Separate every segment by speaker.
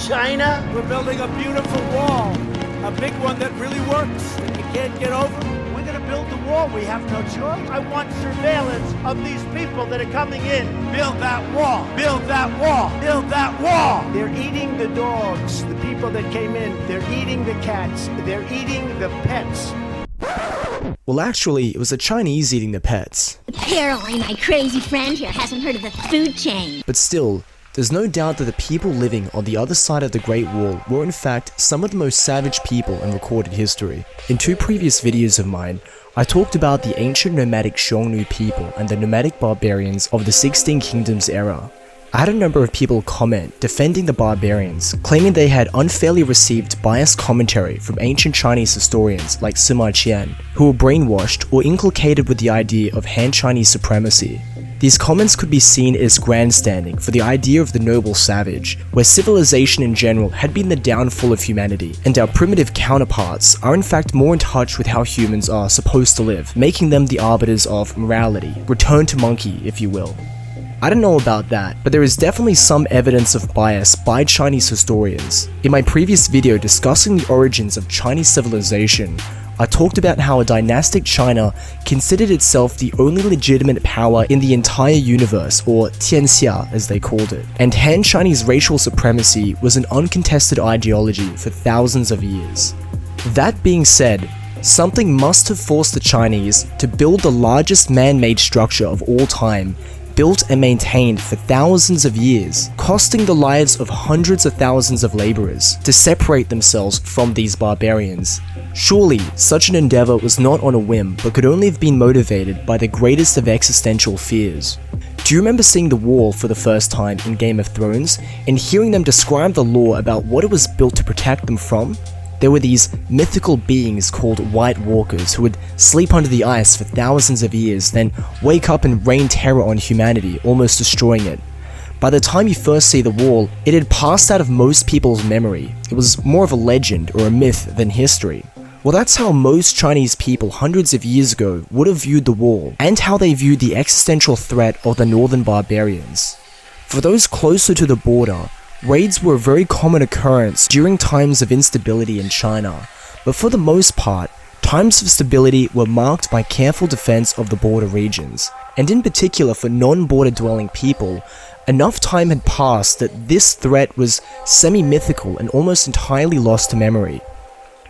Speaker 1: China?
Speaker 2: We're building a beautiful wall, a big one that really works, that you can't get over.
Speaker 1: We're going to build the wall. We have no choice. I want surveillance of these people that are coming in.
Speaker 2: Build that wall, build that wall, build that wall.
Speaker 1: They're eating the dogs, the people that came in. They're eating the cats. They're eating the pets.
Speaker 3: Well, actually, it was the Chinese eating the pets.
Speaker 4: Apparently my crazy friend here hasn't heard of the food chain.
Speaker 3: But still, there's no doubt that the people living on the other side of the Great Wall were in fact some of the most savage people in recorded history. In 2 previous videos of mine, I talked about the ancient nomadic Xiongnu people and the nomadic barbarians of the 16 Kingdoms era. I had a number of people comment defending the barbarians, claiming they had unfairly received biased commentary from ancient Chinese historians like Sima Qian, who were brainwashed or inculcated with the idea of Han Chinese supremacy. These comments could be seen as grandstanding for the idea of the noble savage, where civilization in general had been the downfall of humanity, and our primitive counterparts are in fact more in touch with how humans are supposed to live, making them the arbiters of morality, return to monkey, if you will. I don't know about that, but there is definitely some evidence of bias by Chinese historians. In my previous video discussing the origins of Chinese civilization, I talked about how a dynastic China considered itself the only legitimate power in the entire universe, or Tianxia as they called it, and Han Chinese racial supremacy was an uncontested ideology for thousands of years. That being said, something must have forced the Chinese to build the largest man-made structure of all time, built and maintained for thousands of years, costing the lives of hundreds of thousands of laborers, to separate themselves from these barbarians. Surely, such an endeavor was not on a whim, but could only have been motivated by the greatest of existential fears. Do you remember seeing the wall for the first time in Game of Thrones, and hearing them describe the lore about what it was built to protect them from? There were these mythical beings called White Walkers who would sleep under the ice for thousands of years, then wake up and rain terror on humanity, almost destroying it. By the time you first see the wall, it had passed out of most people's memory. It was more of a legend or a myth than history. Well, that's how most Chinese people hundreds of years ago would have viewed the wall, and how they viewed the existential threat of the northern barbarians. For those closer to the border, raids were a very common occurrence during times of instability in China, but for the most part, times of stability were marked by careful defense of the border regions, and in particular for non-border dwelling people, enough time had passed that this threat was semi-mythical and almost entirely lost to memory.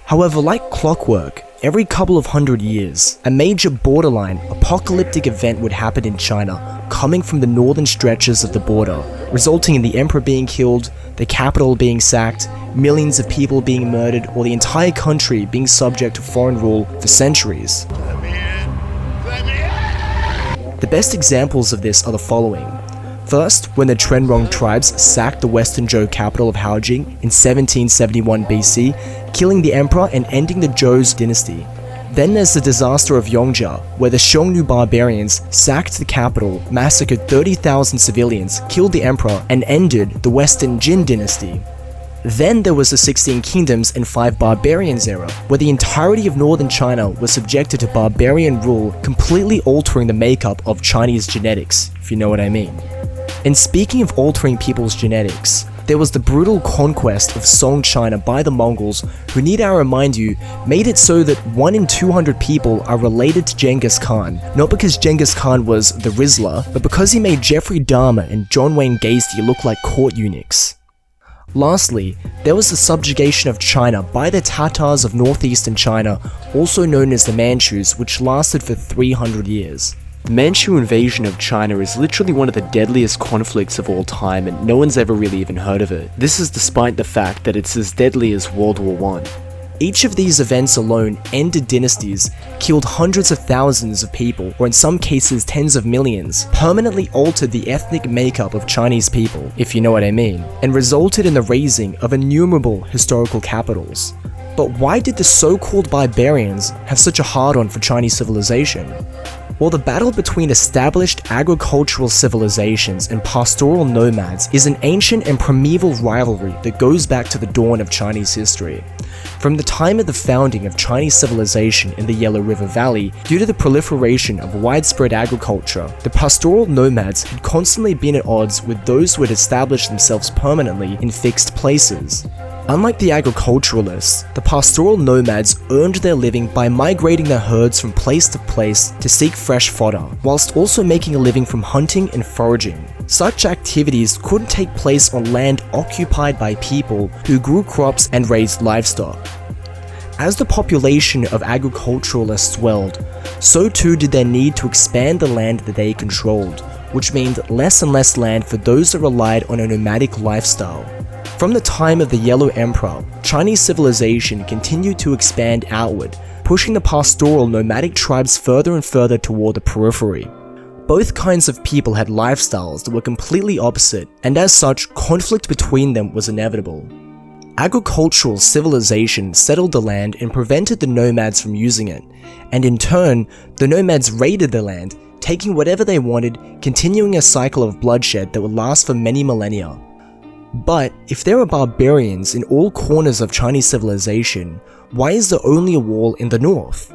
Speaker 3: However, like clockwork, every couple of hundred years, a major borderline apocalyptic event would happen in China, coming from the northern stretches of the border, resulting in the emperor being killed, the capital being sacked, millions of people being murdered, or the entire country being subject to foreign rule for centuries. The best examples of this are the following. First, when the Quanrong tribes sacked the western Zhou capital of Haojing in 1771 BC, killing the emperor and ending the Zhou dynasty. Then there's the disaster of Yongjia, where the Xiongnu barbarians sacked the capital, massacred 30,000 civilians, killed the emperor, and ended the western Jin dynasty. Then there was the 16 Kingdoms and 5 Barbarians era, where the entirety of northern China was subjected to barbarian rule, completely altering the makeup of Chinese genetics, if you know what I mean. And speaking of altering people's genetics, there was the brutal conquest of Song China by the Mongols, who, need I remind you, made it so that 1 in 200 people are related to Genghis Khan, not because Genghis Khan was the Rizzler, but because he made Jeffrey Dahmer and John Wayne Gacy look like court eunuchs. Lastly, there was the subjugation of China by the Tatars of northeastern China, also known as the Manchus, which lasted for 300 years. The Manchu invasion of China is literally one of the deadliest conflicts of all time, and no one's ever really even heard of it. This is despite the fact that it's as deadly as World War I. Each of these events alone ended dynasties, killed hundreds of thousands of people, or in some cases tens of millions, permanently altered the ethnic makeup of Chinese people, if you know what I mean, and resulted in the raising of innumerable historical capitals. But why did the so-called barbarians have such a hard-on for Chinese civilization? Well, the battle between established agricultural civilizations and pastoral nomads is an ancient and primeval rivalry that goes back to the dawn of Chinese history. from the time of the founding of Chinese civilization in the Yellow River Valley, due to the proliferation of widespread agriculture, the pastoral nomads had constantly been at odds with those who had established themselves permanently in fixed places. Unlike the agriculturalists, the pastoral nomads earned their living by migrating their herds from place to place to seek fresh fodder, whilst also making a living from hunting and foraging. Such activities couldn't take place on land occupied by people who grew crops and raised livestock. As the population of agriculturalists swelled, so too did their need to expand the land that they controlled, which meant less and less land for those that relied on a nomadic lifestyle. From the time of the Yellow Emperor, Chinese civilization continued to expand outward, pushing the pastoral nomadic tribes further and further toward the periphery. Both kinds of people had lifestyles that were completely opposite, and as such, conflict between them was inevitable. Agricultural civilization settled the land and prevented the nomads from using it, and in turn, the nomads raided the land, taking whatever they wanted, continuing a cycle of bloodshed that would last for many millennia. But if there are barbarians in all corners of Chinese civilization, why is there only a wall in the north?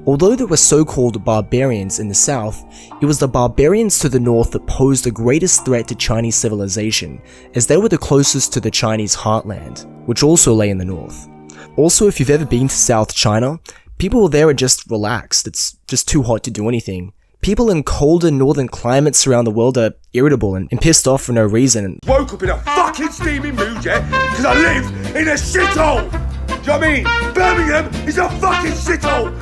Speaker 3: Although there were so-called barbarians in the south, it was the barbarians to the north that posed the greatest threat to Chinese civilization, as they were the closest to the Chinese heartland, which also lay in the north. Also, if you've ever been to South China, people there are just relaxed, it's just too hot to do anything. People in colder northern climates around the world are irritable and pissed off for no reason.
Speaker 5: Woke up in a fucking steaming mood, yeah? Because I live in a shithole! Do you know what I mean? Birmingham is a fucking shithole!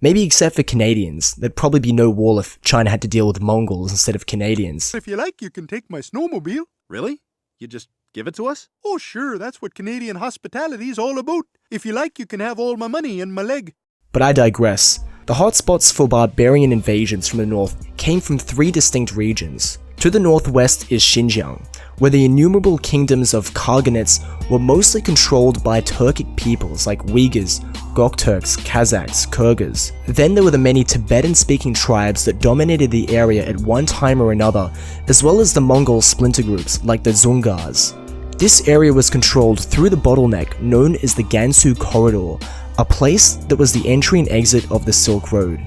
Speaker 3: Maybe except for Canadians, there'd probably be no wall if China had to deal with Mongols instead of Canadians.
Speaker 6: If you like, you can take my snowmobile. Really? You just give it to us? Oh sure, that's what Canadian hospitality is all about. If you like, you can have all my money and my leg.
Speaker 3: But I digress. The hotspots for barbarian invasions from the north came from three distinct regions. To the northwest is Xinjiang, where the innumerable kingdoms of Khaganates were mostly controlled by Turkic peoples like Uyghurs, Gokturks, Kazakhs, Kyrgyz. Then there were the many Tibetan-speaking tribes that dominated the area at one time or another, as well as the Mongol splinter groups like the Dzungars. This area was controlled through the bottleneck known as the Gansu Corridor, a place that was the entry and exit of the Silk Road.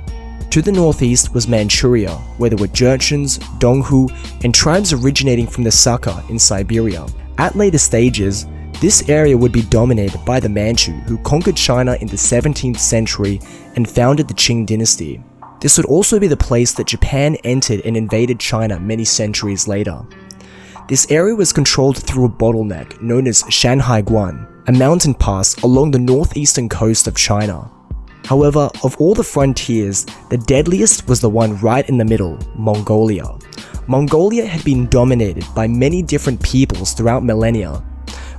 Speaker 3: To the northeast was Manchuria, where there were Jurchens, Donghu, and tribes originating from the Sakha in Siberia. At later stages, this area would be dominated by the Manchu, who conquered China in the 17th century and founded the Qing dynasty. This would also be the place that Japan entered and invaded China many centuries later. This area was controlled through a bottleneck known as Shanhaiguan, a mountain pass along the northeastern coast of China. However, of all the frontiers, the deadliest was the one right in the middle, Mongolia. Mongolia had been dominated by many different peoples throughout millennia.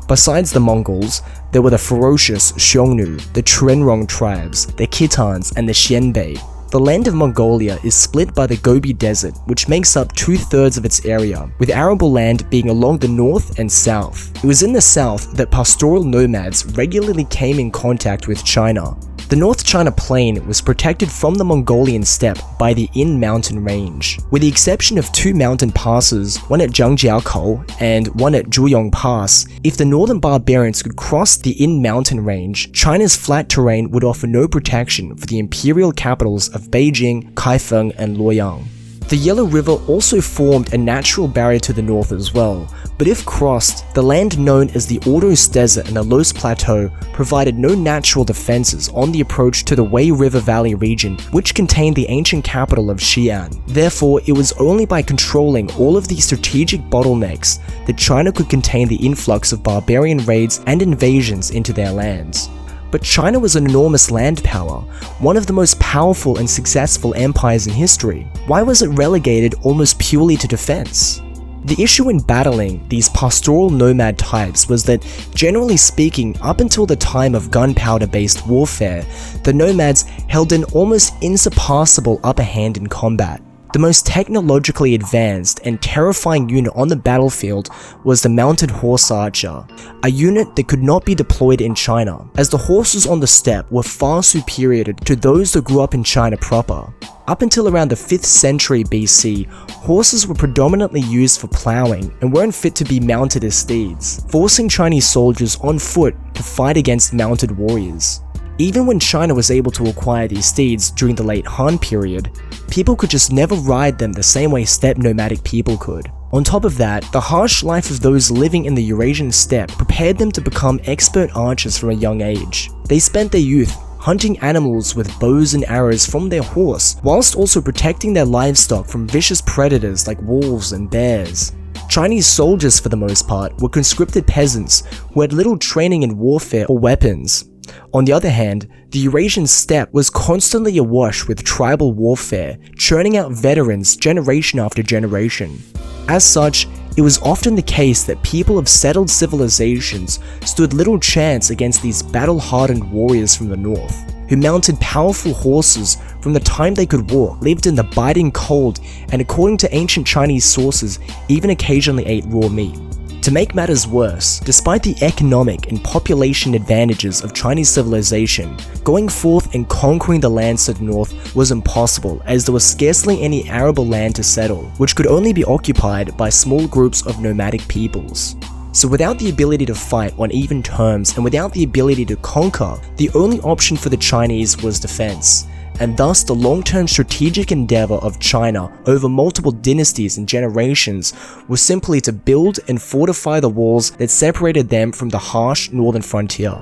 Speaker 3: Besides the Mongols, there were the ferocious Xiongnu, the Trenrong tribes, the Khitans, and the Xianbei. The land of Mongolia is split by the Gobi Desert, which makes up 2/3 of its area, with arable land being along the north and south. It was in the south that pastoral nomads regularly came in contact with China. The North China Plain was protected from the Mongolian steppe by the In mountain range. With the exception of two mountain passes, one at Zhangjiakou and one at Zhuyong Pass, if the northern barbarians could cross the In mountain range, China's flat terrain would offer no protection for the imperial capitals of Beijing, Kaifeng, and Luoyang. The Yellow River also formed a natural barrier to the north as well, but if crossed, the land known as the Ordos Desert and the Los Plateau provided no natural defenses on the approach to the Wei River Valley region, which contained the ancient capital of Xi'an. Therefore, it was only by controlling all of these strategic bottlenecks that China could contain the influx of barbarian raids and invasions into their lands. But China was an enormous land power, one of the most powerful and successful empires in history. Why was it relegated almost purely to defense? The issue in battling these pastoral nomad types was that, generally speaking, up until the time of gunpowder-based warfare, the nomads held an almost insurpassable upper hand in combat. The most technologically advanced and terrifying unit on the battlefield was the Mounted Horse Archer, a unit that could not be deployed in China, as the horses on the steppe were far superior to those that grew up in China proper. Up until around the 5th century BC, horses were predominantly used for plowing and weren't fit to be mounted as steeds, forcing Chinese soldiers on foot to fight against mounted warriors. Even when China was able to acquire these steeds during the late Han period, people could just never ride them the same way steppe nomadic people could. On top of that, the harsh life of those living in the Eurasian steppe prepared them to become expert archers from a young age. They spent their youth hunting animals with bows and arrows from their horse, whilst also protecting their livestock from vicious predators like wolves and bears. Chinese soldiers, for the most part, were conscripted peasants who had little training in warfare or weapons. On the other hand, the Eurasian steppe was constantly awash with tribal warfare, churning out veterans generation after generation. As such, it was often the case that people of settled civilizations stood little chance against these battle-hardened warriors from the north, who mounted powerful horses from the time they could walk, lived in the biting cold, and according to ancient Chinese sources, even occasionally ate raw meat. To make matters worse, despite the economic and population advantages of Chinese civilization, going forth and conquering the lands to the north was impossible, as there was scarcely any arable land to settle, which could only be occupied by small groups of nomadic peoples. So without the ability to fight on even terms and without the ability to conquer, the only option for the Chinese was defense. And thus the long-term strategic endeavor of China over multiple dynasties and generations was simply to build and fortify the walls that separated them from the harsh northern frontier.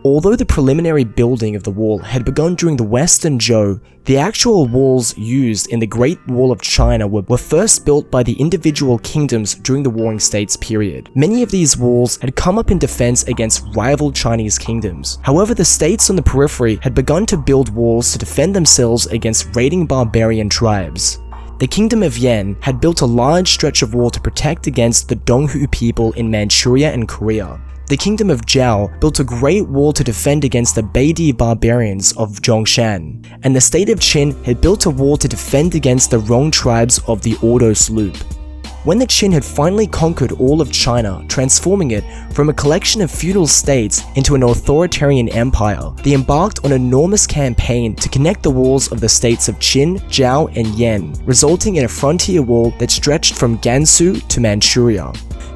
Speaker 3: Although the preliminary building of the wall had begun during the Western Zhou, the actual walls used in the Great Wall of China were first built by the individual kingdoms during the Warring States period. Many of these walls had come up in defense against rival Chinese kingdoms. However, the states on the periphery had begun to build walls to defend themselves against raiding barbarian tribes. The Kingdom of Yan had built a large stretch of wall to protect against the Donghu people in Manchuria and Korea. The Kingdom of Zhao built a great wall to defend against the Beidi barbarians of Zhongshan, and the state of Qin had built a wall to defend against the Rong tribes of the Ordo Sloop. When the Qin had finally conquered all of China, transforming it from a collection of feudal states into an authoritarian empire, they embarked on an enormous campaign to connect the walls of the states of Qin, Zhao, and Yan, resulting in a frontier wall that stretched from Gansu to Manchuria.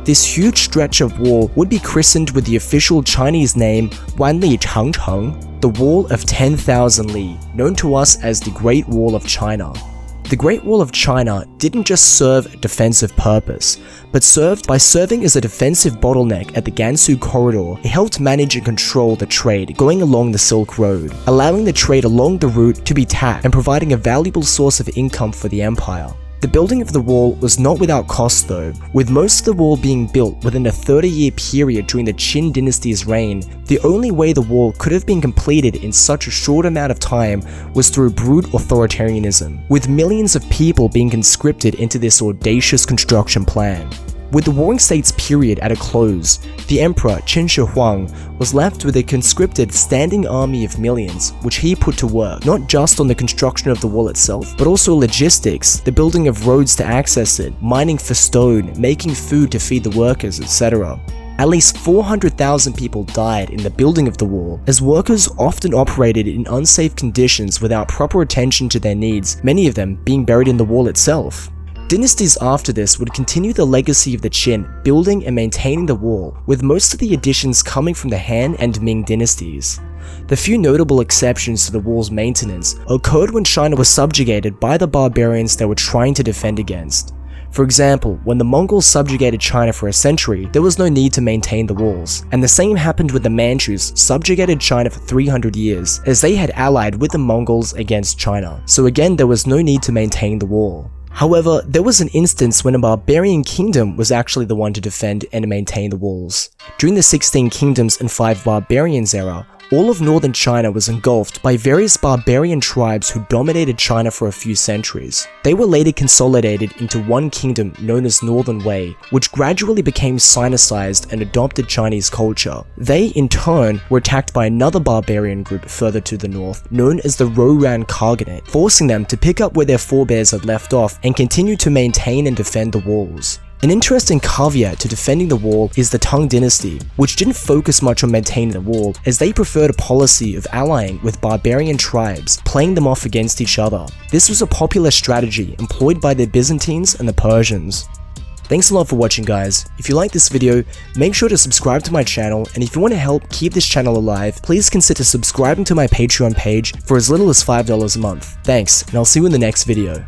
Speaker 3: This huge stretch of wall would be christened with the official Chinese name Wanli Changcheng, the Wall of 10,000 Li, known to us as the Great Wall of China. The Great Wall of China didn't just serve a defensive purpose, but by serving as a defensive bottleneck at the Gansu corridor, it helped manage and control the trade going along the Silk Road, allowing the trade along the route to be tapped and providing a valuable source of income for the empire. The building of the wall was not without cost though, with most of the wall being built within a 30-year period during the Qin dynasty's reign. The only way the wall could have been completed in such a short amount of time was through brute authoritarianism, with millions of people being conscripted into this audacious construction plan. With the Warring States period at a close, the Emperor Qin Shi Huang was left with a conscripted standing army of millions, which he put to work, not just on the construction of the wall itself, but also logistics, the building of roads to access it, mining for stone, making food to feed the workers, etc. At least 400,000 people died in the building of the wall, as workers often operated in unsafe conditions without proper attention to their needs, many of them being buried in the wall itself. Dynasties after this would continue the legacy of the Qin, building and maintaining the wall, with most of the additions coming from the Han and Ming dynasties. The few notable exceptions to the wall's maintenance occurred when China was subjugated by the barbarians they were trying to defend against. For example, when the Mongols subjugated China for a century, there was no need to maintain the walls, and the same happened with the Manchus subjugated China for 300 years, as they had allied with the Mongols against China, so again there was no need to maintain the wall. However, there was an instance when a barbarian kingdom was actually the one to defend and maintain the walls. During the 16 Kingdoms and 5 Barbarians era, all of northern China was engulfed by various barbarian tribes who dominated China for a few centuries. They were later consolidated into one kingdom known as Northern Wei, which gradually became Sinicized and adopted Chinese culture. They, in turn, were attacked by another barbarian group further to the north, known as the Rouran Khaganate, forcing them to pick up where their forebears had left off and continue to maintain and defend the walls. An interesting caveat to defending the wall is the Tang dynasty, which didn't focus much on maintaining the wall, as they preferred a policy of allying with barbarian tribes, playing them off against each other. This was a popular strategy employed by the Byzantines and the Persians. Thanks a lot for watching, guys. If you like this video, make sure to subscribe to my channel, and if you want to help keep this channel alive, please consider subscribing to my Patreon page for as little as $5 a month. Thanks, and I'll see you in the next video.